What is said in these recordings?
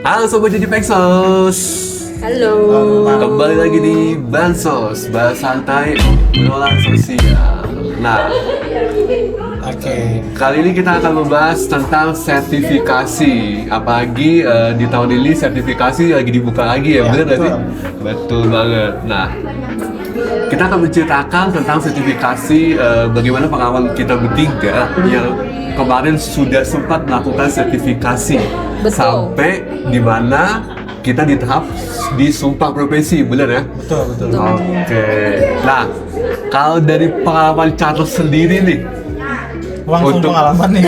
Halo Sobat Jadi Pexos. Halo. Kembali lagi di Bansos, bahas santai menolak sosial. Nah, kali ini kita akan membahas tentang sertifikasi. Apalagi di tahun ini sertifikasi lagi dibuka lagi ya, benar nggak sih? Betul banget. Nah, kita akan menceritakan tentang sertifikasi, bagaimana pengalaman kita bertiga yang kemarin sudah sempat melakukan sertifikasi. Betul. Sampai di mana kita di tahap di sumpah profesi, benar ya? Betul. Oke. Nah, kalau dari pengalaman Charles sendiri nih, Langsung Untuk- pengalaman nih.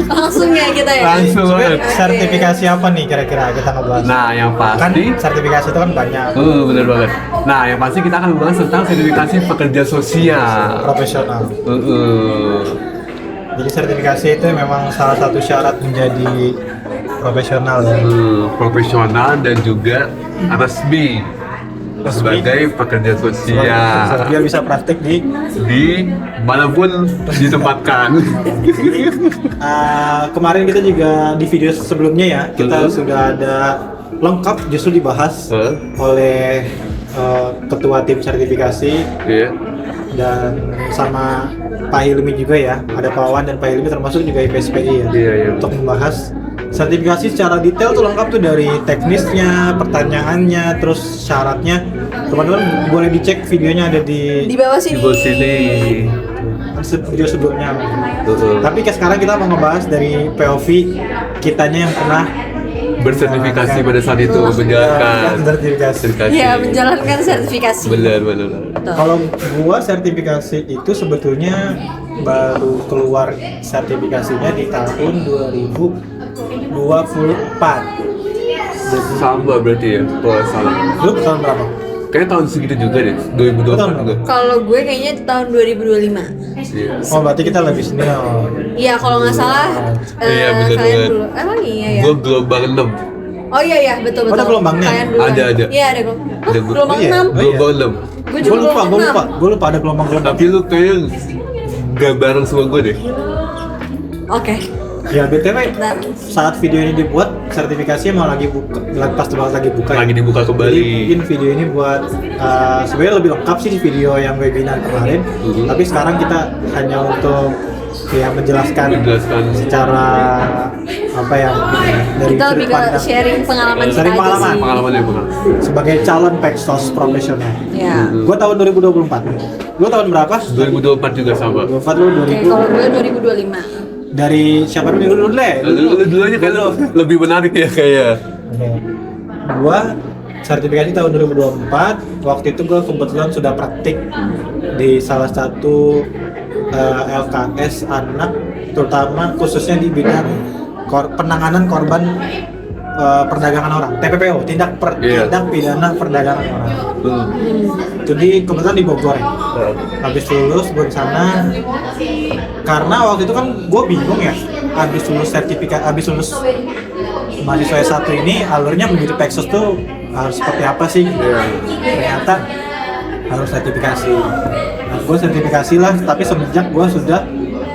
Langsung ya kita ya. langsung banget. Sertifikasi apa nih kira-kira kita ngebahas? Nah, yang Kan pasti, sertifikasi itu kan banyak, benar banget. Nah, yang pasti kita akan membahas tentang sertifikasi pekerja sosial. profesional. Jadi sertifikasi itu memang salah satu syarat menjadi profesional ya. Profesional dan juga resmi sebagai pekerja sosial Dia bisa praktik di di manapun ditempatkan. kemarin kita juga di video sebelumnya ya, kita sudah ada lengkap justru dibahas oleh ketua tim sertifikasi Iya. dan sama Pak Hilmi juga ya, ada Pak Wawan dan Pak Hilmi termasuk juga IPSPI ya, Iya. untuk membahas sertifikasi secara detail tuh lengkap tuh dari teknisnya, pertanyaannya, terus syaratnya. Teman-teman boleh dicek videonya ada Di di bawah sini. Di bawah sini. video sebelumnya. Betul. Tapi sekarang kita mau ngebahas dari POV kitanya yang pernah Bersertifikasi pada saat itu menjalankan sertifikasi. Iya, menjalankan sertifikasi. Benar. Betul. Kalau gua sertifikasi itu sebetulnya baru keluar sertifikasinya di tahun 2024. Jadi Sama berarti ya, kalau nggak salah. lu tahun berapa? Kayaknya tahun segitu juga deh, 2024 Tahun juga. Kalau gue kayaknya di tahun 2025. Iya. Oh berarti kita lebih senior. Iya, kalau nggak salah Iya, bener kalian banget. dulu. Emang iya ya. Gue gelombang 6. Oh iya, betul. Oh, ada gelombangnya? Kalian duluan. Ada. Iya, ada gelombang. Ada Hah, gelombang iya. 6. Oh, iya. Gelombang 6. Gue juga gelombang 6. Gue lupa ada gelombang-gelombang. Tapi lu kayaknya gak bareng sama gue deh. Oke. Ya BTW Nah, saat video ini dibuat sertifikasinya mau lagi buka, pas banget lagi buka. Lagi ya. dibuka Jadi kembali. mungkin video ini buat sebenarnya lebih lengkap sih di video yang webinar kemarin. Tapi sekarang kita hanya untuk ya menjelaskan secara apa ya dari kita lebih sudut ke pandang sharing pengalaman kita Sharing aja pengalaman. sih. Pengalamannya bukan? sebagai calon Pexos profesional. Ya. Gue tahun 2024. Lu tahun berapa? 2024 juga sama. 2024 lu Oke, 2000. kalau gue 2025. Dari siapa dulu deh? Lu dulu aja kan lebih menarik ya kayak. Oke. Gua sertifikasi tahun 2024. Waktu itu gua kebetulan sudah praktik di salah satu LKS anak, terutama khususnya di bidang penanganan korban perdagangan orang, TPPO, tindak pidana perdagangan orang. Jadi kebetulan di Bogor ya. Habis lulus gue di sana, karena waktu itu kan gue bingung ya, habis lulus mahasiswa S1 ini alurnya menjadi Pexos tuh harus seperti apa sih? Ternyata harus sertifikasi. Nah, gue sertifikasi lah, tapi semenjak gue sudah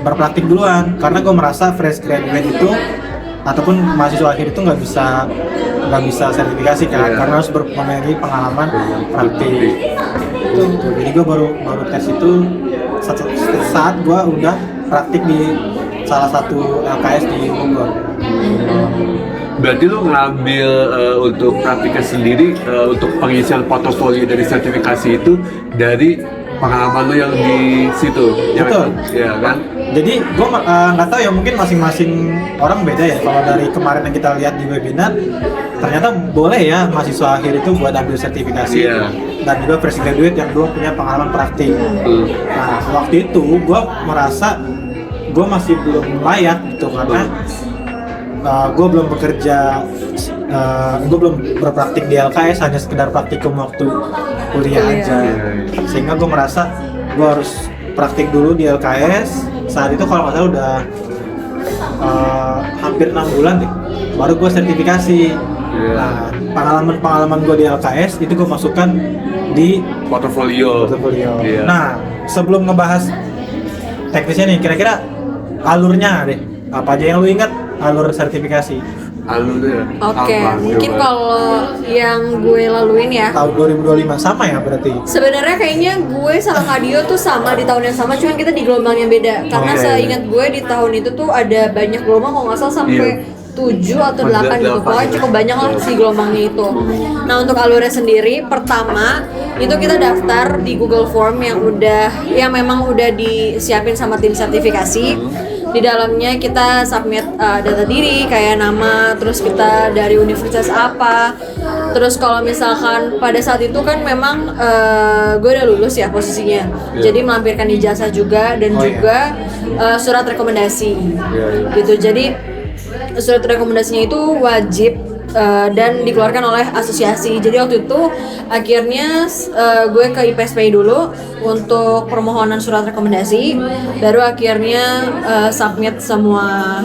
berpraktik duluan, karena gue merasa fresh graduate itu ataupun mahasiswa akhir itu nggak bisa sertifikasi kan, karena harus memiliki pengalaman praktik. Jadi gue baru tes itu saat gue udah praktik di salah satu LKS di Bogor. Berarti lu ngambil untuk praktiknya sendiri, untuk pengisian portofolio dari sertifikasi itu dari pengalaman lu yang di situ. Betul. Ya kan? Jadi gue nggak tahu ya, mungkin masing-masing orang beda ya. Kalau dari kemarin yang kita lihat di webinar, ternyata boleh ya mahasiswa akhir itu buat ambil sertifikasi. Iya. Dan juga fresh graduate yang belum punya pengalaman praktik. Nah waktu itu gue merasa gue masih belum layak gitu, karena gue belum bekerja, gue belum berpraktik di LKS, hanya sekedar praktikum waktu kuliah aja. Sehingga gue merasa gue harus praktik dulu di LKS. Saat itu kalau nggak salah udah hampir 6 bulan deh, baru gue sertifikasi. Nah, pengalaman gue di LKS itu gue masukkan di portofolio. Iya. Nah, sebelum ngebahas teknisnya nih, kira-kira alurnya deh, apa aja yang lu ingat alur sertifikasi? alurnya. Oke, Apa? mungkin Coba. kalau yang gue laluin ya. Tahun 2025 sama ya berarti. Sebenarnya kayaknya gue sama Kadio tuh sama di tahun yang sama, cuman kita di gelombang yang beda. Karena Oke. seingat gue di tahun itu tuh ada banyak gelombang, kalau nggak salah sampai Iya. 7 atau 8 gitu. Delapan. Pokoknya cukup banyak lah si gelombangnya itu. Nah, untuk alurnya sendiri, pertama itu kita daftar di Google Form yang memang udah disiapin sama tim sertifikasi. Di dalamnya kita submit data diri kayak nama, terus kita dari universitas apa. Terus kalau misalkan pada saat itu kan memang gue udah lulus ya posisinya. Iya. Jadi melampirkan ijazah juga dan Oh, iya. juga surat rekomendasi. Iya, iya. Gitu. Jadi surat rekomendasinya itu wajib dan dikeluarkan oleh asosiasi. Jadi waktu itu akhirnya gue ke IPSPI dulu untuk permohonan surat rekomendasi, baru akhirnya submit semua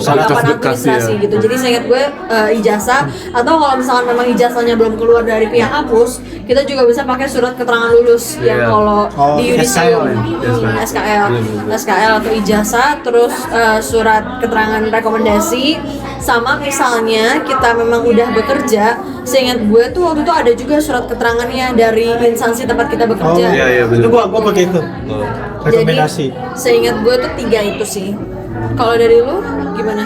Syarat perlengkapan administrasi administrasi ya. gitu. Jadi saya ingat gue ijazah, atau kalau misalkan memang ijazahnya belum keluar dari pihak kampus, kita juga bisa pakai surat keterangan lulus yang Iya. kalau Oh, di SKL Unisium ya? SKL atau ijazah, terus surat keterangan rekomendasi, sama misalnya kita memang udah bekerja. Seingat gue tuh waktu itu ada juga surat keterangannya dari instansi tempat kita Oh bekerja. Iya, iya, Itu bener. gua pakai itu. Oh. Rekomendasi. Jadi seingat gue tuh 3 itu sih. Kalau dari lu gimana?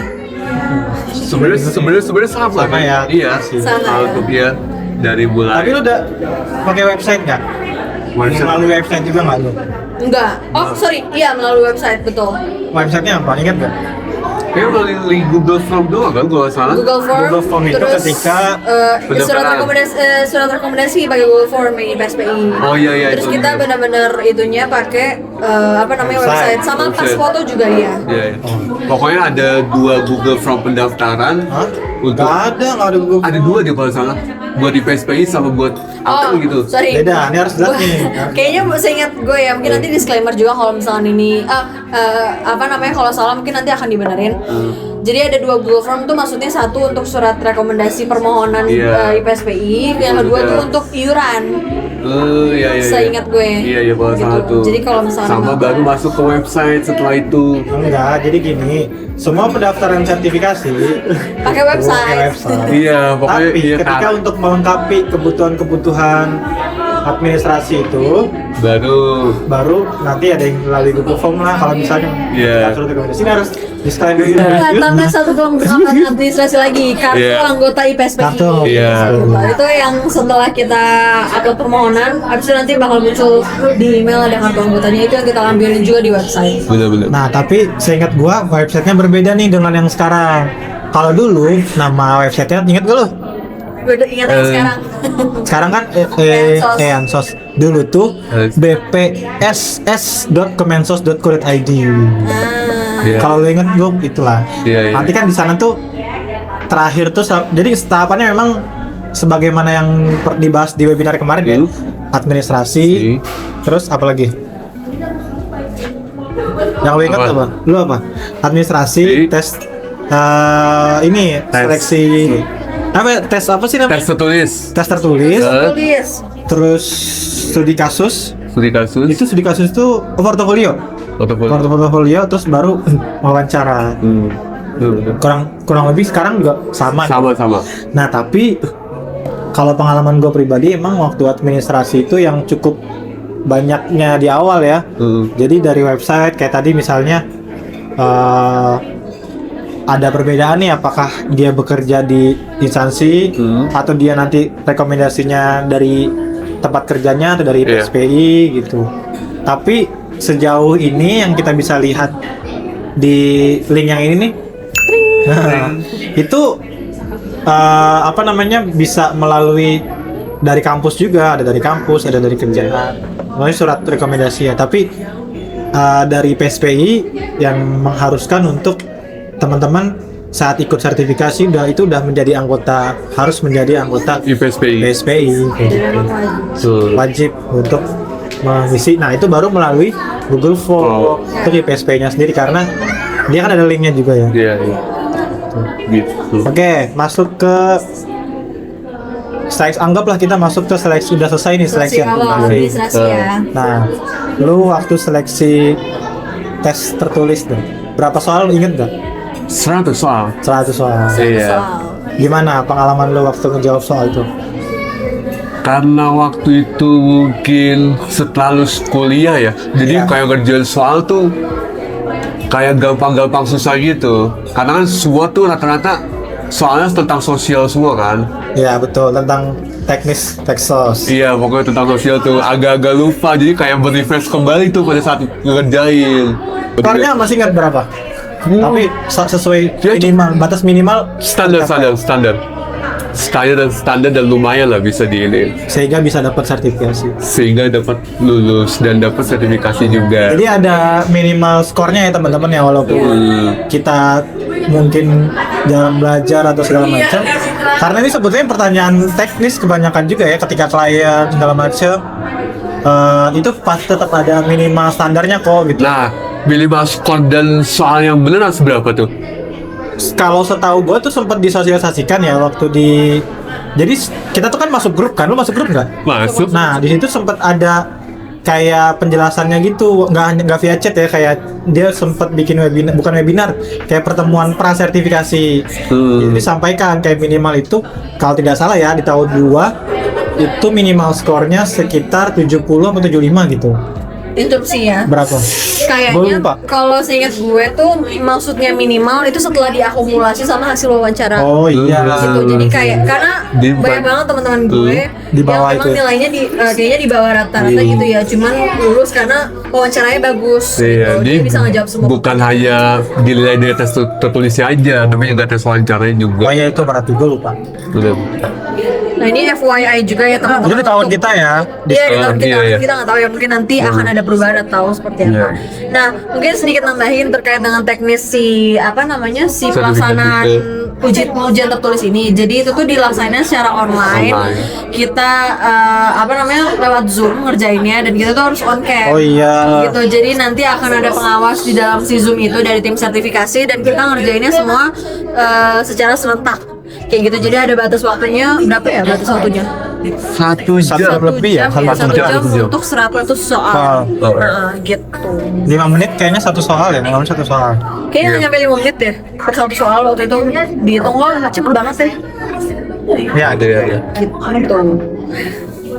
Sebenarnya sama Sama kan? ya. Iya. Sama Kalau ya. untuk dia dari mulai Tapi lu udah pakai website nggak? Website. Melalui website juga nggak lu? Enggak. Oh, sorry. Iya, melalui website, betul. Websitenya apa? Ingat nggak? kayak melalui Google Form doang kan kalau nggak salah. Google Form, Google Form itu terus ketika surat rekomendasi pakai Google Form ini PSPI. Oh, iya, iya, Terus itu kita juga. benar-benar itunya pakai website sama pas Website. foto juga ya. Iya, iya. Pokoknya ada 2 Google Form pendaftaran. Hah? Untuk Nggak ada Google ada Form. 2 dia kalau salah. Buat di PSPI sama buat apa gitu. Sorry. Beda, ini harus jelas Gua- nih. Kayaknya saya ingat gue ya, mungkin nanti disclaimer juga kalau misalkan ini kalau salah mungkin nanti akan dibenerin. Jadi ada 2 Google Form tuh, maksudnya satu untuk surat rekomendasi permohonan Iya. IPSPI, yang kedua tuh Iya. untuk iuran. Iya, iya. Seingat gue. Iya, iya, kalau Gitu. salah tuh. Jadi kalau misalnya sama memang- baru masuk ke website setelah itu. Enggak, jadi gini, semua pendaftaran sertifikasi Pakai itu website. pakai website. Iya, pokoknya Tapi iya, ketika Kak. untuk melengkapi kebutuhan administrasi itu baru nanti ada yang melalui Google Form lah. Kalau misalnya Iya. surat rekomendasi ini harus disclaimer dulu. Nah, tambah satu kelengkapan administrasi lagi, kartu Iya. anggota IPSPI. Kartu. Iya. Gitu. Itu yang setelah kita upload permohonan, habis itu nanti bakal muncul di email ada kartu anggotanya, itu yang kita lampirkan juga di website. Bener-bener. Nah, tapi seingat gua websitenya berbeda nih dengan yang sekarang. Kalau dulu nama websitenya inget gak lu? Gue udah ingat yang sekarang. Sekarang kan Ansos. Dulu tuh bpss.kemensos.co.id. Iya. Kalau lu inget gue itulah. Iya, iya. Nanti kan di sana tuh terakhir tuh jadi tahapannya memang sebagaimana yang dibahas di webinar kemarin ya. Administrasi, terus apa lagi? Yang lu ingat Apa? apa? Lu apa? Administrasi, tes ini seleksi apa? Tes apa sih namanya? Tes tertulis. Tes tertulis, Tulis. terus studi kasus. Studi kasus. Itu studi kasus itu portofolio. Portofolio terus baru wawancara. Bener. Kurang lebih sekarang juga sama. Sama-sama. Nah, tapi kalau pengalaman gue pribadi emang waktu administrasi itu yang cukup banyaknya di awal ya. Jadi dari website kayak tadi misalnya ada perbedaan nih, apakah dia bekerja di instansi atau dia nanti rekomendasinya dari tempat kerjanya atau dari Iya. PSPI gitu. Tapi sejauh ini yang kita bisa lihat di link yang ini nih, itu bisa melalui dari kampus juga, ada dari kampus, ada dari kerjaan, melalui surat rekomendasi ya. Tapi dari PSPI yang mengharuskan untuk teman-teman saat ikut sertifikasi udah menjadi anggota, harus menjadi anggota IPSPI. PSPI Betul. wajib untuk mengisi. Nah, itu baru melalui Google Form untuk IPSPI-nya sendiri, karena dia kan ada linknya juga ya. Iya, iya. Gitu. Oke, masuk ke seleksi. Anggaplah kita masuk ke seleksi, udah selesai nih seleksi Seleksi awal administrasi ya. Nah, lu waktu seleksi tes tertulis tuh berapa soal, lu inget gak? 100 soal. 100 soal. Iya. Soal. Gimana pengalaman lo waktu ngejawab soal itu? Karena waktu itu mungkin setelah lulus kuliah ya, jadi Iya. kayak ngerjain soal tuh kayak gampang-gampang susah gitu. Karena kan semua tuh rata-rata soalnya tentang sosial semua kan. Ya betul, tentang teknis Texas. Iya, pokoknya tentang sosial tuh agak-agak lupa, jadi kayak berefresh kembali tuh pada saat ngerjain. Skornya masih ingat berapa? Tapi sesuai Ya, minimal, batas minimal standar dan lumayan lah bisa di ini, sehingga bisa dapat sertifikasi. sehingga dapat lulus dan dapat sertifikasi juga. Jadi ada minimal skornya ya teman-teman ya, walaupun kita mungkin jarang belajar atau segala macam. Karena ini sebetulnya pertanyaan teknis kebanyakan juga ya, ketika klien segala macam itu pasti tetap ada minimal standarnya kok gitu. Nah, minimal skor dan soal yang benar harus berapa tuh? Kalau setahu gue tuh sempat disosialisasikan ya waktu di, jadi kita tuh kan masuk grup kan, lu masuk grup nggak? Masuk. Nah di situ sempat ada kayak penjelasannya gitu, nggak via chat ya, kayak dia sempat bikin webinar, bukan webinar, kayak pertemuan prasertifikasi. Jadi disampaikan kayak minimal itu kalau tidak salah ya di tahun 2 itu minimal skornya sekitar 70 atau 75 gitu. Interupsi ya. Berapa? Gua Kayaknya lupa. kalau seingat gue tuh maksudnya minimal itu setelah diakumulasi sama hasil wawancara. Oh iya. Gitu. Jadi kayak karena Di- banyak banget teman-teman gue Di bawah yang itu memang ya? nilainya kayaknya di bawah rata-rata gitu ya. Cuman lulus karena wawancaranya bagus gitu. Jadi bisa ngejawab semua. bukan hanya dinilai dari tes tertulisnya aja, tapi juga tes wawancaranya juga. Oh iya itu berarti gue lupa. Bener. Nah ini FYI juga ya teman-teman. Itu di tahun kita ya. Iya, di tahun kita, Iya, iya. kita nggak tahu ya, mungkin nanti akan ada perubahan atau seperti apa. Iya. Nah, mungkin sedikit nambahin terkait dengan teknis si apa namanya si pelaksanaan ujian tertulis ini. Jadi itu tuh dilaksanain secara online. Kita apa namanya lewat Zoom ngerjainnya dan kita tuh harus on cam. Oh iya. Gitu. Jadi nanti akan ada pengawas di dalam si Zoom itu dari tim sertifikasi dan kita ngerjainnya semua secara serentak. Kayak gitu. Jadi ada batas waktunya berapa ya batas waktunya? 1 Satu jam. jam lebih ya? Jam, Satu 1 jam. jam untuk 100 soal. Soal. Gitu. 5 menit kayaknya satu soal ya, 5 menit satu soal. Kayaknya nggak nyampe 5 menit deh. Per satu soal waktu itu dihitung lo cepet banget deh. Ya, Ada ya. Gitu.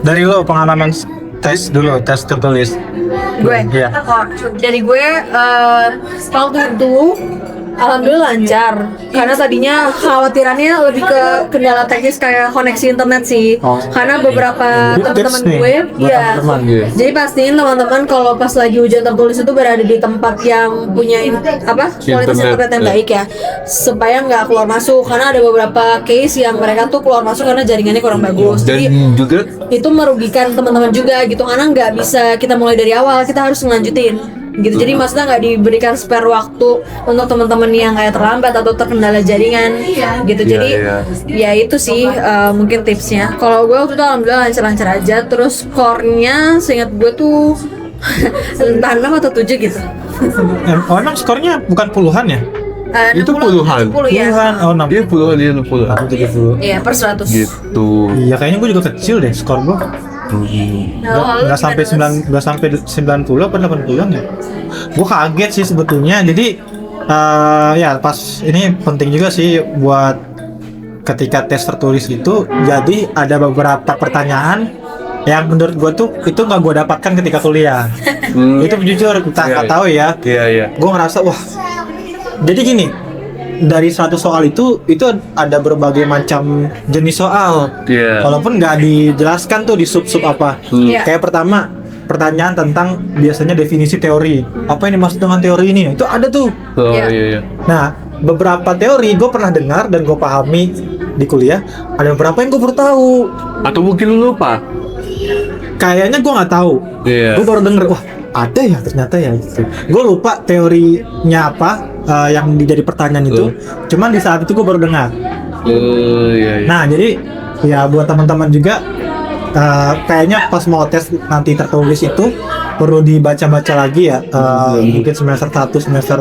dari lo pengalaman tes dulu, tes tertulis. Gue. Iya. Oh, dari gue waktu itu alhamdulillah lancar. Karena tadinya khawatirannya lebih ke kendala teknis kayak koneksi internet sih. Oh. Karena beberapa Itu teman-teman tips nih gue, buat iya. teman-teman. Iya. Jadi pastiin teman-teman kalau pas lagi ujian tertulis itu berada di tempat yang punya kualitas internet yang baik ya, supaya nggak keluar masuk. Karena ada beberapa case yang mereka tuh keluar masuk karena jaringannya kurang bagus. Dan Jadi juga itu merugikan teman-teman juga gitu, karena nggak bisa kita mulai dari awal, kita harus ngelanjutin gitu. Jadi maksudnya nggak diberikan spare waktu untuk teman-teman yang kayak terlambat atau terkendala jaringan gitu. Iya, Jadi iya. ya itu sih mungkin tipsnya. Kalau gue waktu itu alhamdulillah lancar-lancar aja. Terus skornya seingat gue tuh entah 6 atau 7 gitu. Oh emang skornya bukan puluhan ya? Itu 60, puluhan. 60 ya. Puluhan, oh 6. dia puluhan, dia 60 Aku 70. Iya per 100. gitu. Iya kayaknya gue juga kecil deh skor gue. Nah, Nggak sampai 90 apa 80 ya? Gue kaget sih sebetulnya. Jadi ya pas ini penting juga sih buat ketika tes tertulis itu. Jadi ada beberapa pertanyaan yang menurut gue tuh itu nggak gue dapatkan ketika kuliah. Itu jujur entah Iya, nggak tahu ya. Iya, iya. Gue ngerasa wah. Jadi gini, dari 100 soal itu ada berbagai macam jenis soal. Iya. Walaupun nggak dijelaskan tuh di sub-sub apa. Iya. Kayak pertama pertanyaan tentang biasanya definisi teori. Apa yang dimaksud dengan teori ini? Itu ada tuh. Oh, Iya. iya, iya. Nah, beberapa teori gue pernah dengar dan gue pahami di kuliah. Ada beberapa yang gue baru tahu. Atau mungkin lu lupa. Kayaknya gue nggak tahu. Iya. Gue baru denger, wah ada ya ternyata ya gitu. Gue lupa teorinya apa yang jadi pertanyaan itu. Cuman di saat itu gue baru dengar. Iya, iya. Nah jadi ya buat teman-teman juga kayaknya pas mau tes nanti tertulis itu perlu dibaca-baca lagi ya. Mungkin semester 1, semester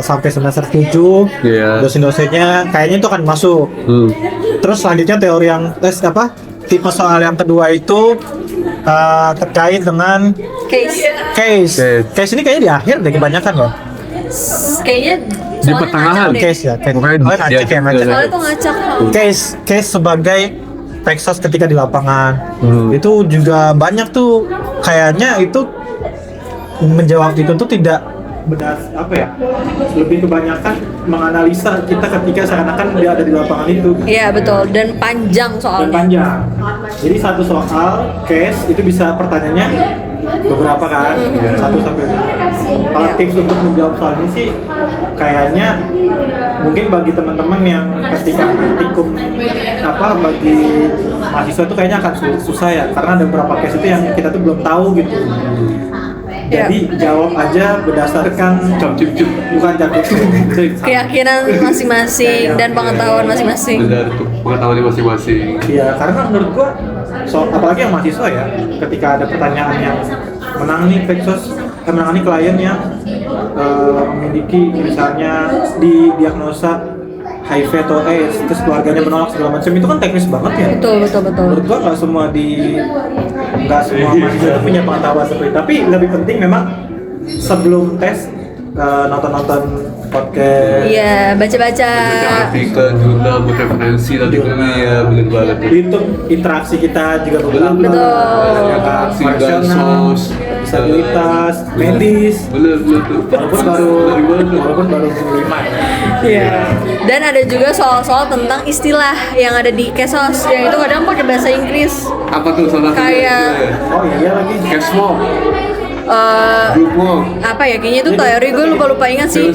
sampai semester 7 Iya. dosen-dosennya kayaknya itu akan masuk. Terus selanjutnya teori yang tes apa? Tipe soal yang kedua itu terkait dengan Case. case. Case. Case ini kayaknya di akhir deh kebanyakan loh. Kayaknya Di pertengahan. Case ya, case. Pokoknya Oh, ngacak ya, ngacak. Soalnya tuh ngacak. Case sebagai Pexos ketika di lapangan. Itu juga banyak tuh kayaknya itu menjawab itu tuh tidak benar apa ya, lebih kebanyakan menganalisa kita ketika seakan-akan dia ada di lapangan itu. Iya betul, dan panjang Dan soalnya. panjang. Jadi satu soal case itu bisa pertanyaannya beberapa kan, 1 sampai 5. Kalau tips untuk menjawab soal ini sih kayaknya mungkin bagi teman-teman yang ketika praktikum bagi mahasiswa itu kayaknya akan susah ya, karena ada beberapa case itu yang kita tuh belum tahu gitu. Jadi jawab aja berdasarkan bukan Keyakinan masing-masing dan pengetahuan masing-masing. Benar, itu pengetahuannya masing-masing. Iya, karena menurut gua apalagi yang mahasiswa ya, ketika ada pertanyaan yang menangani menangani klien yang memiliki misalnya di diagnosa HIV atau AIDS, terus keluarganya menolak segala macam, itu kan teknis banget ya. Betul. Menurut gua nggak semua mahasiswa itu punya pengetahuan seperti itu. Tapi lebih penting memang sebelum tes nonton podcast. Iya, baca-baca. Artikel, jurnal, referensi nanti ya benar banget. Itu interaksi kita juga beberapa. Betul. Interaksi, Profesional, bansos, disabilitas, medis. bener tuh. Walaupun baru 5 ya. Iya. Dan ada juga soal-soal tentang istilah yang ada di Kesos, yang itu kadang pakai bahasa Inggris. Apa tuh salah satunya? Kayak Oh iya lagi. Cash walk, eh, group walk, apa ya, kayaknya itu teori, gue lupa ingat sih.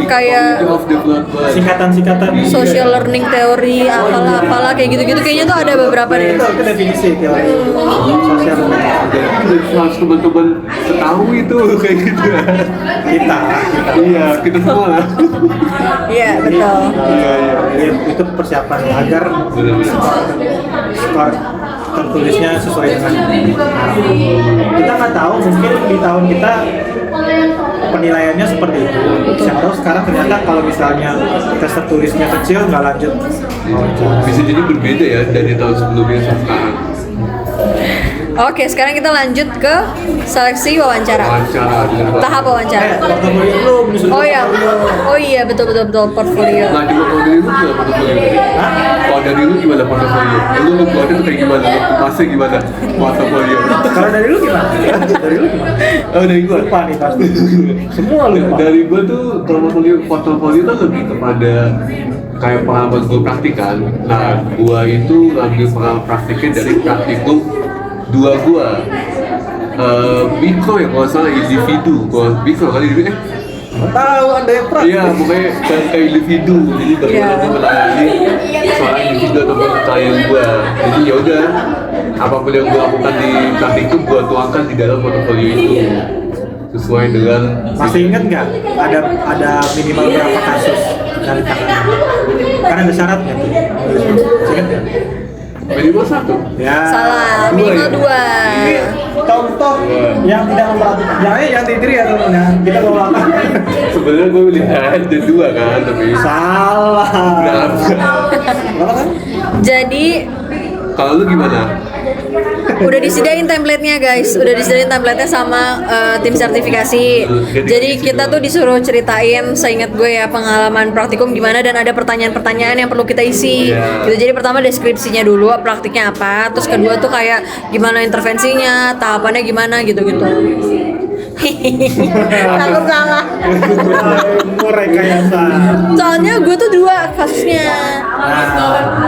Kayak of development. Singkatan social learning teori, apalah kayak gitu-gitu, kayaknya tuh ada beberapa deh. itu definisi teori sosial. Jadi harus teman-teman ketahui itu kayak gitu. Kita Iya, kita semua lah. Iya betul. Iya. itu persiapan agar skor tertulisnya sesuai dengan kita nggak tahu, mungkin di tahun kita penilaiannya seperti itu. Siapa tahu sekarang ternyata kalau misalnya tes tertulisnya kecil nggak lanjut. Bisa jadi berbeda ya dari tahun sebelumnya sampai sekarang. Oke, sekarang kita lanjut ke seleksi wawancara. Wawancara dengan Tahap wawancara. Portofolio belum disuruh. Oh iya, betul portfolio. Nah, coba kalau dari lu gimana portofolio? Kalau dari lu gimana portofolio? Lu buatnya tuh kayak gimana? Lu kemasnya gimana? Portofolio. Kalau dari lu gimana? Dari lu gimana? Oh, dari gua. Lupa nih pasti. Semua lupa. Dari gua tuh portofolio tuh lebih kepada kayak pengalaman gua praktik kan. Nah, gua itu ambil pengalaman praktiknya dari praktikum gua. Mikro ya kalau salah, individu. Kalau mikro kali ini Tahu ada yang praktik. iya, pokoknya kayak individu. Jadi bagaimana gue melayani soal individu atau klien gue. Jadi ya udah, apapun yang gue lakukan di praktikum gue tuangkan di dalam portofolio itu sesuai dengan. Masih ingat nggak ada minimal berapa kasus yang ditangani? Karena ada syaratnya tuh. Masih ingat nggak? Minimal 1. Ya. Salah, Dua minimal ya? 2. Ini contoh yang tidak memperhatikan. Yang diri ya teman-teman. Kita mau lakukan. Sebenarnya gue lihat ada 2 kan, tapi Salah. berapa? Berapa kan? Jadi Kalau lu gimana? udah disediain template-nya guys, udah disediain template-nya sama tim sertifikasi. Jadi kita tuh disuruh ceritain, seingat gue ya, pengalaman praktikum gimana, dan ada pertanyaan-pertanyaan yang perlu kita isi. Gitu. Jadi pertama deskripsinya dulu, praktiknya apa, terus kedua tuh kayak gimana intervensinya, tahapannya gimana gitu-gitu. Takut salah. Rekayasa. Soalnya gue tuh 2 kasusnya.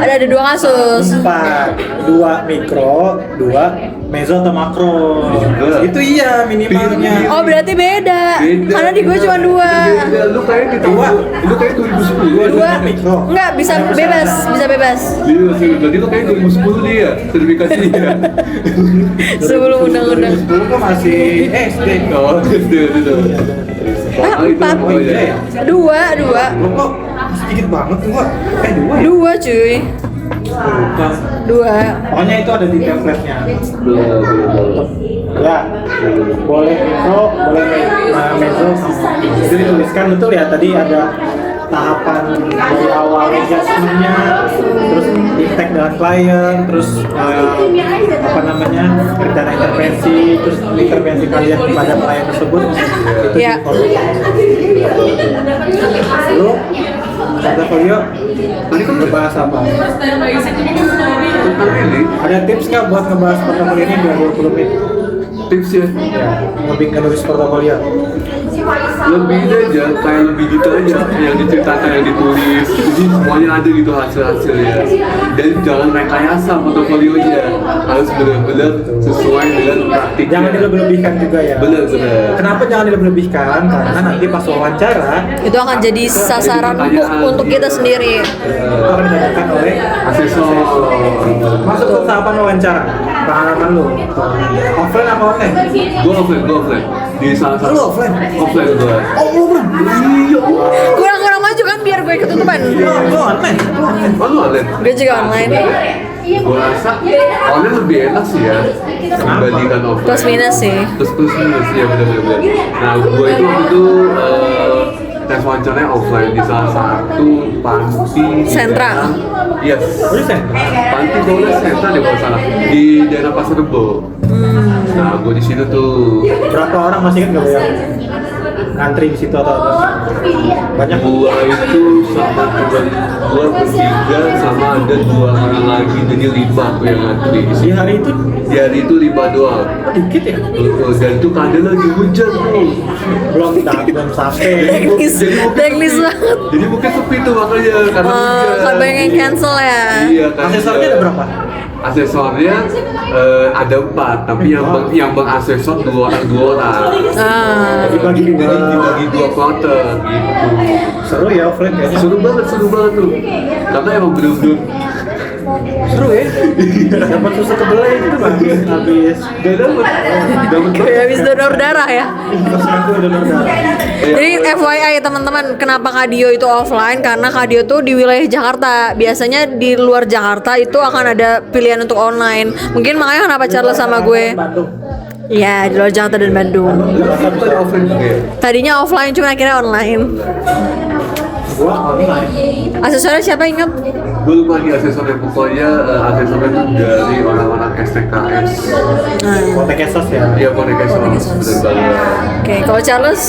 Ada 2 kasus. 4, 2 mikro, 2 meso atau makro. Juga. Itu iya minimalnya. Oh berarti beda. Karena di gue cuma 2. Beda. Lu kayak di tahun, lu kayak 2010. 2 mikro. Enggak, bisa bebas. Berarti lu kayak 2010 nih ya, sertifikasi ya. Sebelum undang-undang. Dulu kok masih SD. Oh, itu. Ah, 4. Oh iya. 2. Lo kok sedikit banget tuh, Wak? 2 ya? 2 cuy. Lupa. 2. Pokoknya itu ada di template-nya. Belum. Ya, boleh mikro, boleh meso, sama. Itu dituliskan, betul ya, tadi ada tahapan dari awal adjustment-nya, terus intake dengan klien, terus apa namanya rencana intervensi, terus intervensi kalian kepada klien tersebut itu Iya. Lu portofolio tadi kan ngebahas apa? Tentang ini Ada tips nggak buat ngebahas portofolio ini 20 menit? tipsnya Ya, nulis portofolio. lebih ini aja, kayak lebih gitu aja yang diceritakan, yang ditulis, jadi semuanya ada gitu hasil-hasilnya. Dan jangan rekayasa portofolionya, harus benar-benar sesuai dengan praktiknya. Jangan dilebih-lebihkan juga ya. Benar-benar. Kenapa jangan dilebih-lebihkan? Karena nanti pas wawancara Itu akan jadi sasaran empuk untuk kita sendiri. itu akan ditanyakan oleh Asesor. masuk ke tahapan wawancara. Pengalaman lu offline apa online? Gue offline. Di salah satu. Lu offline? Offline gue. Oh, lu bro. Iya. Kurang-kurang maju kan biar gue ketutupan. Lu online? Oh, lu online? Gue juga online. Gue rasa online lebih enak sih ya dibandingkan offline. Plus minus sih. Terus plus minus ya benar-benar. Nah, gue itu waktu itu tes wawancaranya offline di salah satu panti di Sentra. daerah- Yes. Oh, di Sentra? Panti boleh sentra deh kalau salah di daerah Pasar Rebo. Nah, gue di situ tuh Berapa orang masih ingat nggak yang ngantri di situ atau apa? Banyak. gua itu sama teman gua bertiga sama ada 2 orang lagi, jadi 5 tuh yang ngantri di Di sini. hari itu Di hari itu 5 doang. oh, dikit ya? Dan itu keadaan lagi hujan tuh. Belum sampai. Teknis banget. Jadi mungkin sepi tuh makanya karena hujan. Kan banyak yang cancel ya. Iya kan. Asesornya ada berapa? Asesornya ada 4, tapi yang mengasesor 2 orang. Ah. Dibagi Jadi dua. dibagi 2 kloter gitu. Seru ya offline kayaknya. Seru banget tuh. Karena emang bener-bener Seru ya. Dapat susu kedelai gitu bang. Habis. gak dapet Kayak habis donor darah ya. Terus aku udah nonton. Jadi FYI teman-teman, kenapa Kadio itu offline? Karena Kadio tuh di wilayah Jakarta. Biasanya di luar Jakarta itu akan ada pilihan untuk online. Mungkin makanya kenapa Charles sama gue. Bandung. Iya, di luar Jakarta dan Bandung. Bukan offline juga ya? Tadinya offline cuma akhirnya online. Gua online. Asesornya siapa ingat? Gue lupa lagi asesornya, pokoknya asesornya itu dari orang-orang STKS. Kontak esos ya. Iya, Poltekkes, bener banget. Oke, kalau Charles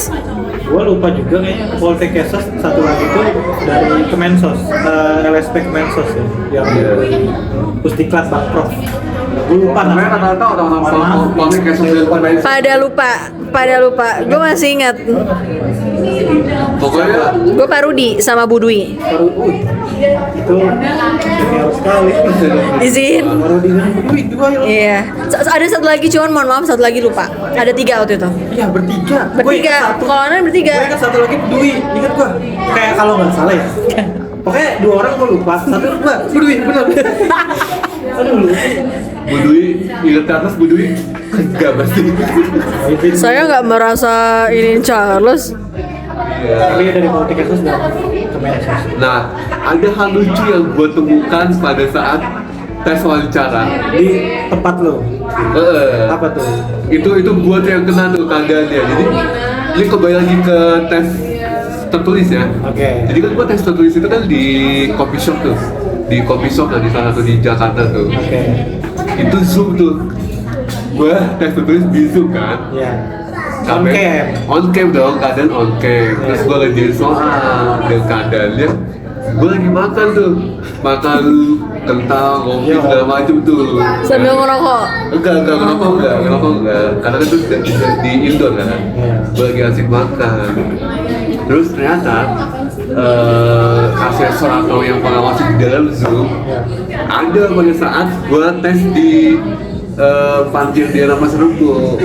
Gua lupa juga kayaknya Poltek Esos satu lagi tuh dari Kemensos, LSP Kemensos ya. Yang Pusdiklat Bang Prof. Gue lupa Sebenarnya namanya. rata-rata orang-orang Poltekkes dan Poltekkes. pada lupa. Gue masih ingat. Pokoknya Gue Pak Rudi sama Bu Dwi. Baru itu senior sekali. Izin. Baru di duit dua ya. Iya. Ada satu lagi, cuman mohon maaf satu lagi lupa. Ada 3 waktu itu. Iya bertiga. Bertiga. Kalau online bertiga. Gue ingat satu lagi Dwi. Ingat gua. Kayak kalau nggak salah ya. Pokoknya 2 orang gua lupa. Satu gua Dwi benar. Aduh lupa. Bu Dwi, ingat ke atas Bu Dwi? Enggak pasti. Saya nggak merasa ini Charles. Tapi dari Poltek Esos dan Kemensos. Nah, ada hal lucu yang gue temukan pada saat tes wawancara. Di tempat lo. Apa tuh? Itu gue tuh yang kena tuh keadaannya. Jadi ini kembali lagi ke tes tertulis ya. Oke. Jadi kan gue tes tertulis itu kan di coffee shop tuh, di coffee shop lah di salah satu di Jakarta tuh. Oke. Itu Zoom tuh. Gue tes tertulis di Zoom kan. Iya. On cam. On cam dong, keadaan on cam. Terus gue ngerjain soal dan keadaannya gue lagi makan tuh, makan kentang, kopi segala macem tuh. Sambil ngerokok. Enggak, karena kan itu di indoor kan. Gue lagi asik makan. Terus ternyata asesor atau yang pengawas di dalam Zoom ada pada saat gue tes di panti di daerah Pasar Rebo,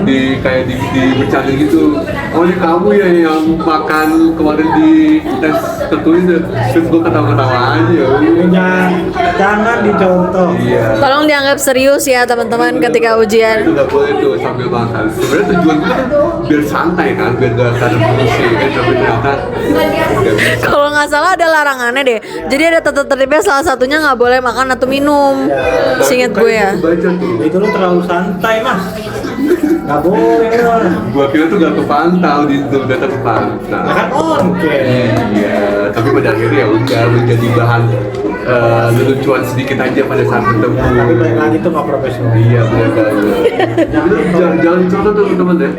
di kayak di bercanda gitu. Oh ini kamu ya yang makan kemarin di tes tertulis ya? Terus gue ketawa-ketawa aja. Jangan dicontoh. Iya. Tolong dianggap serius ya teman-teman ketika ujian. Itu nggak boleh tuh sambil makan. Sebenarnya tujuan gue kan biar santai kan, biar gak ada emosi kan, tapi ternyata nggak bisa. Kalau nggak salah ada larangannya deh. Jadi ada tata tertibnya, salah satunya nggak boleh makan atau minum. Seingat gue ya. Baca tuh. Itu lu terlalu santai mas. Nggak boleh lah. Gua kira tuh gak kepantau di situ, udah terpantau. Ya kan oke. Iya, tapi pada akhirnya ya udah menjadi bahan lelucuan sedikit aja pada saat bertemu. Ya, tapi balik lagi tuh nggak profesional. Iya benar banget. Jangan contoh tuh teman-teman ya.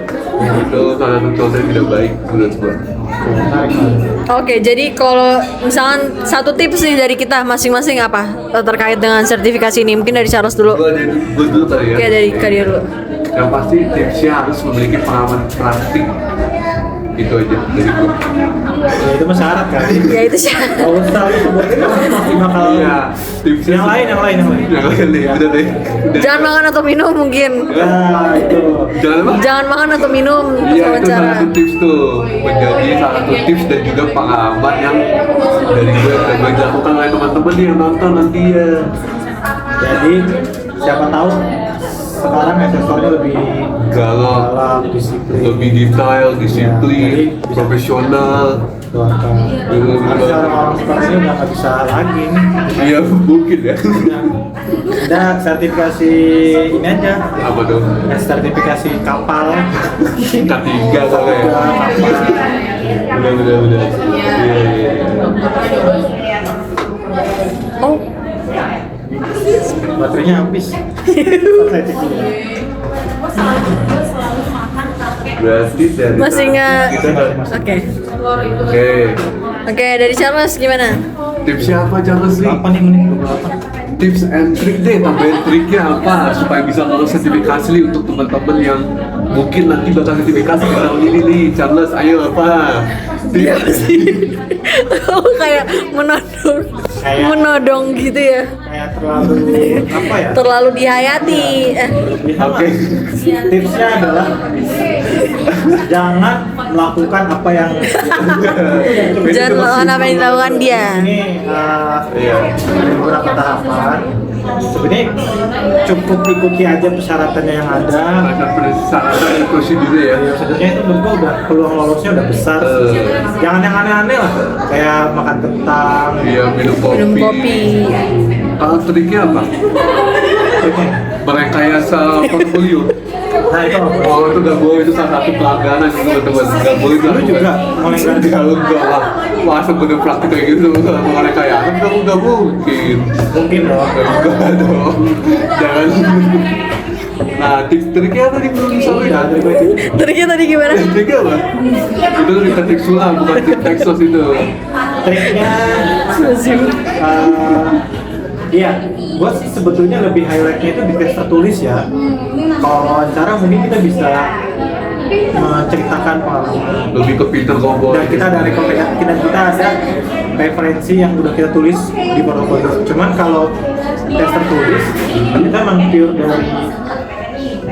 Itu salah satu contoh yang tidak baik menurut gua. Oke, jadi kalau misalkan satu tips nih dari kita masing-masing apa terkait dengan sertifikasi ini? Mungkin dari Charles dulu. Gua dulu kali ya. Oke, dari Kadir dulu. Yang pasti tipsnya harus memiliki pengalaman praktik. Itu aja dari gua. Ya itu mah syarat kan. Ya itu sih. Kalau usah sebutin pasti bakal. Iya, tipsnya Yang lain. Yang lain nih, udah deh. Jangan makan atau minum mungkin. Ya itu. Jangan apa? Jangan makan atau minum pas Iya, itu wawancara. salah satu tips tuh. Menjadi salah satu tips dan juga pengalaman yang dari gue yang gue dilakukan oleh teman-teman nih yang nonton nanti ya. Jadi siapa tahu sekarang aksesornya lebih Galak, dalam, disiplin. lebih detail, disiplin, Ya, jadi profesional. Doakan. Harusnya orang-orang seperti ini udah nggak bisa lagi nih. Iya mungkin ya. Udah sertifikasi ini aja. Apa tuh? Sertifikasi kapal. K3 kalau ya. Udah kapal. Udah. Iya. Oh, Baterainya habis. Saya cek dulu. Berarti dari masih nggak. kita nggak- Oke. Oke. Oke, dari Charles gimana? Tipsnya apa Charles nih? Berapa nih menit? 28. Tips and trick deh, tambahin triknya apa supaya bisa lolos sertifikasi nih untuk teman-teman yang mungkin nanti bakal sertifikasi di tahun ini nih. Charles, ayo apa? Iya sih. Oh, kayak menodong gitu ya. Kayak terlalu apa ya? Terlalu dihayati. Oke. Tipsnya adalah jangan melakukan apa yang Jangan melakukan apa yang dilakukan dia. Ini Iya. ada beberapa tahapan. Sebenarnya cukup ikuti aja persyaratannya yang ada. Ada persyaratan dan prosedurnya ya. Ya, sebenarnya itu menurut gua udah peluang lolosnya udah besar. Jangan yang aneh-aneh lah, kayak makan kentang. Iya, minum Minum kopi. Kalau triknya apa? Oke. Merekayasa portfolio. Nah itu apa? Oh itu gak boleh, itu salah satu pelanggaran itu teman-teman. Gak boleh Lu juga melanggar. Kalau enggak lah, masuk bener praktik kayak gitu merekayasa kamu gak mungkin. Mungkin dong. Enggak dong, jangan. Nah, triknya tadi belum disampaikan. Jangan dari gue itu. Triknya tadi gimana? Triknya apa? Itu kan kita trik sulam, bukan trik Texas itu. Triknya iya, gue sih sebetulnya lebih highlightnya itu di tes tertulis ya. Kalau wawancara mungkin kita bisa menceritakan pengalaman. Lebih ke pinter ngomong. Dan kita ada rekomendasi, kita ada referensi yang udah kita tulis di portofolio. Cuman kalau tes tertulis, kita memang pure dari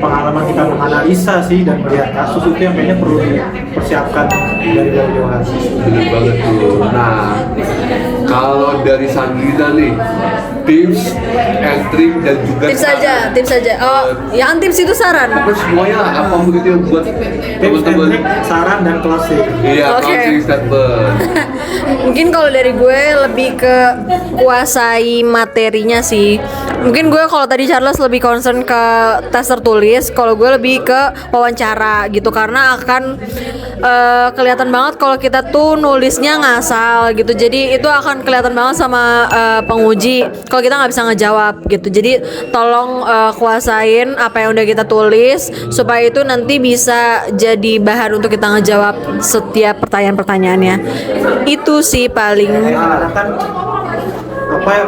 pengalaman kita menganalisa sih dan melihat kasus itu yang kayaknya perlu dipersiapkan dari jauh-jauh hari. Bener banget tuh. Nah, kalau dari Sandrina nih, tips and trick dan juga Tips aja. Oh, yang tips itu saran. Apa semuanya lah, apa begitu yang buat Tips and teman-teman. trick, saran dan closing. Iya, Oke. closing statement. Mungkin kalau dari gue lebih ke kuasai materinya sih. Mungkin gue kalau tadi Charles lebih concern ke tes tertulis, kalau gue lebih ke wawancara gitu karena akan kelihatan banget kalau kita tuh nulisnya ngasal gitu. Jadi itu akan kelihatan banget sama penguji kalau kita nggak bisa ngejawab gitu. Jadi tolong kuasain apa yang udah kita tulis supaya itu nanti bisa jadi bahan untuk kita ngejawab setiap pertanyaan-pertanyaannya. Itu sih paling. Kadang-kadang kan apa ya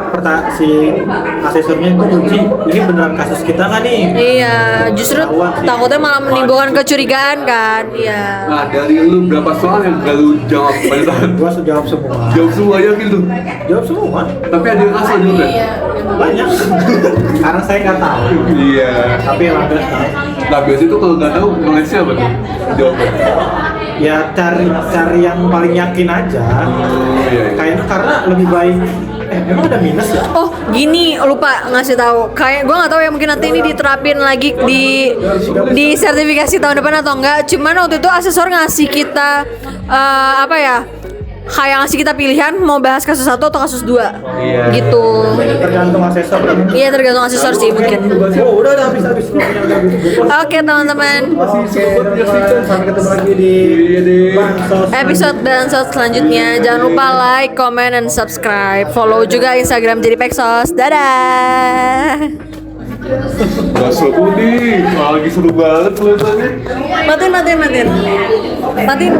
si asesornya itu kunci ini beneran kasus kita nggak nih? Iya, justru takutnya malah menimbulkan kecurigaan kan. Iya. Nah, dari lu berapa soal yang gak lu jawab pada saat Gua sudah jawab semua. jawab semua yakin lu? Jawab semua. Tapi ada yang asal juga. Banyak. Karena saya nggak tahu. Iya. Tapi yang ada tahu. Nah, biasanya tuh kalau nggak tahu ngelesnya apa tuh? Jawabnya. Ya cari yang paling yakin aja. Oh, iya. Kayaknya karena lebih baik. Emang ada minus ya? Oh, gini lupa ngasih tahu. Kayak gue nggak tahu ya mungkin nanti ini diterapin lagi di sertifikasi tahun depan atau enggak. Cuman waktu itu asesor ngasih kita apa ya? kayak ngasih kita pilihan mau bahas kasus 1 atau kasus 2. Iya. Gitu. Tergantung asesor kan. Iya, tergantung asesor sih mungkin. Oh, udah habis Oke, teman-teman. Oke, teman-teman. Sampai ketemu lagi di Bansos. Episode Bansos selanjutnya. Jangan lupa like, comment, dan subscribe. Follow juga Instagram Jadi Peksos. Dadah. Gak seru nih, lagi seru banget kelihatannya. Matiin.